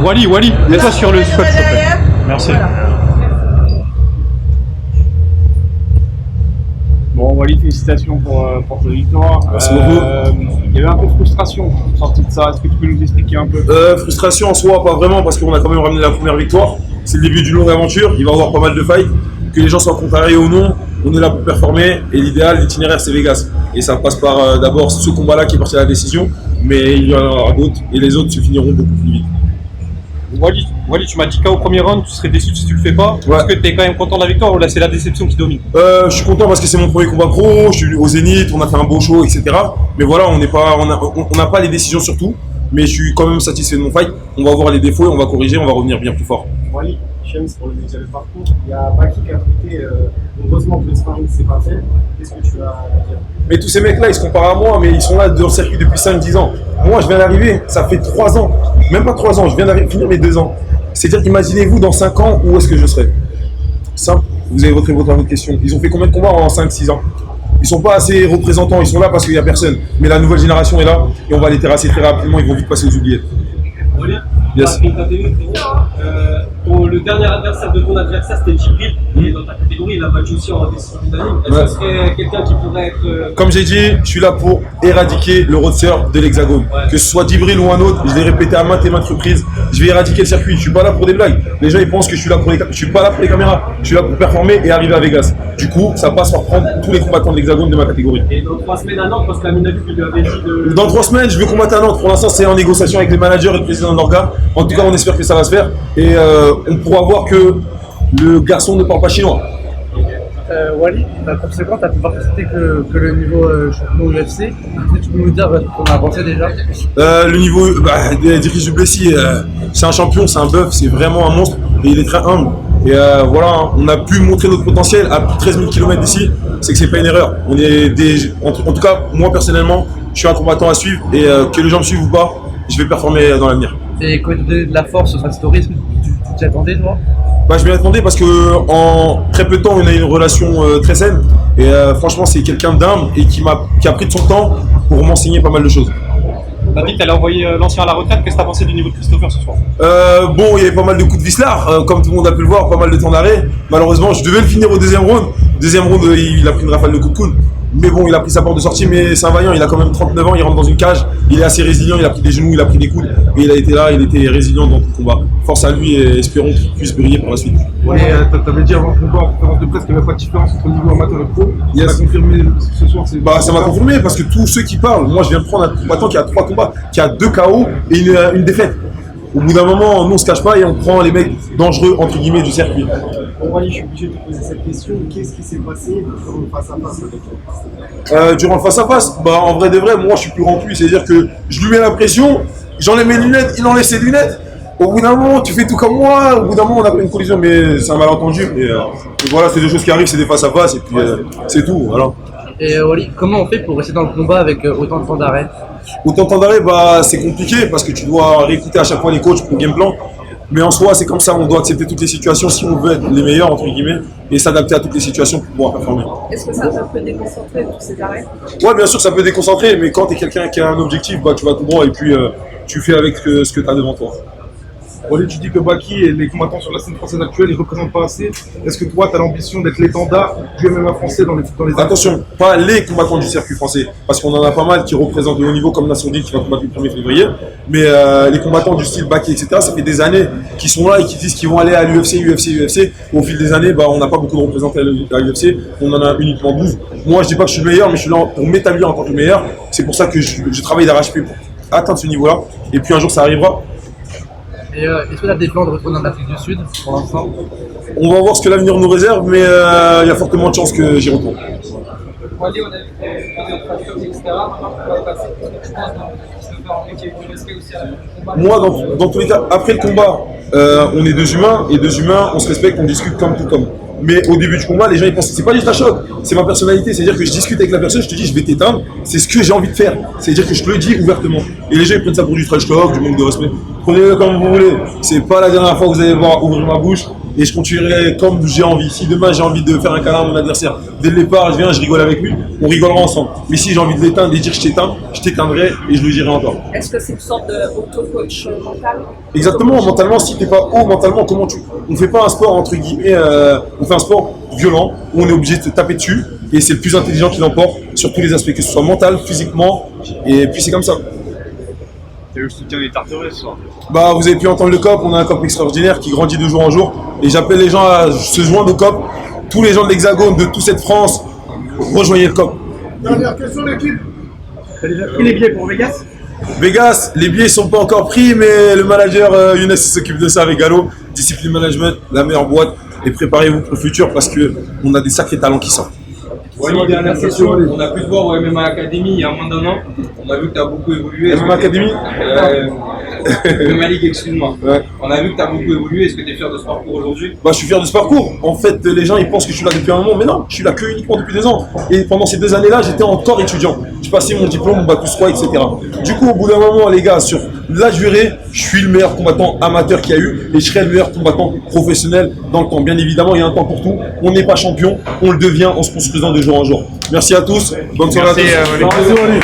Wally, mets-toi sur le squat, s'il te plaît. Merci. Bon, Wally, félicitations pour ta victoire. Merci beaucoup. Il y avait un peu de frustration sortie de ça. Est-ce que tu peux nous expliquer un peu? Frustration en soi, pas vraiment, parce qu'on a quand même ramené la première victoire. C'est le début d'une longue aventure. Il va y avoir pas mal de fights. Que les gens soient contrariés ou non, on est là pour performer. Et l'idéal, l'itinéraire, c'est Vegas. Et ça passe par d'abord ce combat-là qui est parti à la décision. Mais il y en aura d'autres. Et les autres se finiront beaucoup plus vite. Wally, tu m'as dit KO au premier round, tu serais déçu si tu le fais pas. Ouais. Est-ce que tu es quand même content de la victoire ou là c'est la déception qui domine? Je suis content parce que c'est mon premier combat pro, je suis venu au Zénith, on a fait un beau show, etc. Mais voilà, on n'a pas les décisions sur tout, mais je suis quand même satisfait de mon fight. On va voir les défauts et on va corriger, on va revenir bien plus fort. Wally, James, pour le deuxième parcours, il y a Baki qui a tweeté heureusement que le sparring ne s'est pas fait. Qu'est-ce que tu as à dire? Mais tous ces mecs-là, ils se comparent à moi, mais ils sont là dans le circuit depuis 5-10 ans. Moi, je viens d'arriver, ça fait 3 ans, même pas 3 ans, je viens d'arriver, finir mes 2 ans. C'est-à-dire, imaginez-vous dans 5 ans, où est-ce que je serai? Simple, vous avez votre question. Ils ont fait combien de combats en 5-6 ans? Ils sont pas assez représentants, ils sont là parce qu'il n'y a personne. Mais la nouvelle génération est là et on va les terrasser très rapidement, ils vont vite passer aux oubliettes. Yes. Le dernier adversaire de ton adversaire, c'était Djibril. Il est dans ta catégorie, il a battu aussi en décision unanime. Est-ce que ce serait quelqu'un qui pourrait être. Comme j'ai dit, je suis là pour éradiquer le roadster de l'Hexagone. Ouais. Que ce soit Djibril ou un autre, je l'ai répété à maintes et maintes reprises, je vais éradiquer le circuit. Je suis pas là pour des blagues. Les gens ils pensent que je suis là pour je suis pas là pour les caméras. Je suis là pour performer et arriver à Vegas. Du coup, ça passe par prendre tous les combattants de l'Hexagone de ma catégorie. Et dans 3 semaines à Nantes, parce que la Minabu lui avait dit de. Dans 3 semaines, je vais combattre à Nantes. Pour l'instant, c'est en négociation avec les managers et le président d'Orga. En tout cas, on espère que ça va se faire. Et on pourra voir que le garçon ne parle pas chinois. Wally, conséquent, tu as pu voir que le niveau champion UFC. Est-ce que tu peux nous dire qu'on a avancé déjà? Le niveau d'Idriss Duplessis, c'est un champion, c'est un bœuf, c'est vraiment un monstre et il est très humble. Et voilà, on a pu montrer notre potentiel à plus de 13 000 km d'ici, c'est que c'est pas une erreur. On est en tout cas, moi personnellement, je suis un combattant à suivre et que les gens me suivent ou pas, je vais performer dans l'avenir. Et quand tu donnes de la force au tourisme, tu t'y attendais toi? Je m'y attendais parce que en très peu de temps, on a eu une relation très saine. Et franchement, c'est quelqu'un d'humble et qui a pris de son temps pour m'enseigner pas mal de choses. Tu as dit que tu allais envoyer l'ancien à la retraite. Qu'est-ce que tu as pensé du niveau de Christopher ce soir? Bon, il y avait pas mal de coups de vislard, comme tout le monde a pu le voir, pas mal de temps d'arrêt. Malheureusement, je devais le finir au deuxième round. Deuxième round, il a pris une rafale de coups de coude. Mais bon, il a pris sa porte de sortie, mais c'est un vaillant, il a quand même 39 ans, il rentre dans une cage, il est assez résilient, il a pris des genoux, il a pris des coudes, et il a été là, il était résilient dans tout le combat. Force à lui et espérons qu'il puisse briller pour la suite. Oui, tu avais dit avant le combat en conférence de presse qu'il n'y avait pas de différence entre le niveau amateur et pro. Yes. Ça a confirmé ce soir. Ça m'a confirmé parce que tous ceux qui parlent, moi je viens de prendre un combattant qui a 3 combats, qui a 2 KO et une défaite. Au bout d'un moment, nous on se cache pas et on prend les mecs dangereux entre guillemets du circuit. Bon, Wally, je suis obligé de te poser cette question. Qu'est-ce qui s'est passé durant le face-à-face avec toi? Durant le face-à-face, en vrai de vrai, moi je suis plus grand que lui, c'est-à-dire que je lui mets la pression, j'enlève mes lunettes, il enlève ses lunettes. Au bout d'un moment, tu fais tout comme moi, au bout d'un moment on a pris une collision, mais c'est un malentendu. Et voilà, c'est des choses qui arrivent, c'est des face-à-face et puis c'est tout, voilà. Et Wally, comment on fait pour rester dans le combat avec autant de temps d'arrêt? Autant de temps d'arrêt, c'est compliqué parce que tu dois réécouter à chaque fois les coachs pour le game plan. Mais en soi, c'est comme ça, on doit accepter toutes les situations si on veut être les meilleurs, entre guillemets, et s'adapter à toutes les situations pour pouvoir performer. Est-ce que ça peut déconcentrer tous ces arrêts? Ouais, bien sûr, ça peut déconcentrer, mais quand tu es quelqu'un qui a un objectif, tu vas tout droit et puis tu fais avec ce que tu as devant toi. Wally, tu dis que Baki et les combattants sur la scène française actuelle, ils ne représentent pas assez. Est-ce que toi, tu as l'ambition d'être l'étendard du MMA français dans les Attention, pas les combattants du circuit français, parce qu'on en a pas mal qui représentent le haut niveau comme Nassoudi qui va combattre le 1er février, mais les combattants du style Baki, etc., ça fait des années qu'ils sont là et qui disent qu'ils vont aller à l'UFC. Au fil des années, on n'a pas beaucoup de représentants à l'UFC, on en a uniquement 12. Moi, je dis pas que je suis le meilleur, mais je suis là pour m'établir en tant que meilleur. C'est pour ça que je travaille d'arrache-pied pour atteindre ce niveau-là, et puis un jour ça arrivera. Et est-ce que tu as des plans de retourner en Afrique du Sud pour l'instant? On va voir ce que l'avenir nous réserve, mais il y a fortement de chances que j'y retourne. Wally, on a vu des fractures, etc. Maintenant, on va passer. Je pense qu'il y a eu du respect aussi à la combat. Moi, dans tous les cas, après le combat, on est 2 humains, et 2 humains, on se respecte, on discute comme tout homme. Mais au début du combat, les gens ils pensent que c'est pas juste un choc, c'est ma personnalité, c'est-à-dire que je discute avec la personne, je te dis je vais t'éteindre, c'est ce que j'ai envie de faire, c'est-à-dire que je te le dis ouvertement. Et les gens ils prennent ça pour du trash talk, du manque de respect. Prenez-le comme vous voulez, c'est pas la dernière fois que vous allez voir ouvrir ma bouche, et je continuerai comme j'ai envie. Si demain j'ai envie de faire un câlin à mon adversaire, dès le départ, je viens, je rigole avec lui, on rigolera ensemble. Mais si j'ai envie de l'éteindre et dire je t'éteins, je t'éteindrai et je lui dirai encore. Est-ce que c'est une sorte d'auto-coach mental? Exactement, mentalement, si t'es pas haut, mentalement, comment tu. On fait pas un sport entre guillemets, on fait un sport violent où on est obligé de te taper dessus et c'est le plus intelligent qui l'emporte sur tous les aspects, que ce soit mental, physiquement, et puis c'est comme ça. T'as eu le soutien des Tarterets ce soir. Bah, vous avez pu entendre le COP, on a un COP extraordinaire qui grandit de jour en jour et j'appelle les gens à se joindre au COP. Tous les gens de l'Hexagone, de toute cette France, rejoignez le COP. Dernière question, l'équipe. T'as déjà pris les billets pour Vegas? Vegas, les billets sont pas encore pris, mais le manager Younes s'occupe de ça avec Gallo. Discipline Management, la meilleure boîte. Et préparez-vous pour le futur parce qu'on a des sacrés talents qui sortent. Wally, dernière question. On a pu te voir au MMA Academy il y a moins d'un an. On a vu que tu as beaucoup évolué. MMA Academy MMA League, excuse-moi. Ouais. On a vu que tu as beaucoup évolué. Est-ce que tu es fier de ce parcours aujourd'hui? Bah, je suis fier de ce parcours. En fait, les gens ils pensent que je suis là depuis un moment, mais non, je suis là que uniquement depuis 2 ans. Et pendant ces 2 années-là, j'étais encore étudiant. Je passais mon diplôme, mon bac plus 3, etc. Du coup, au bout d'un moment, les gars, sur la durée, je suis le meilleur combattant amateur qu'il y a eu et je serai le meilleur combattant professionnel dans le temps. Bien évidemment, il y a un temps pour tout. On n'est pas champion, on le devient en se construisant de jour en jour. Merci à tous. Bonne soirée à tous. Merci, Wally. Merci, Wally.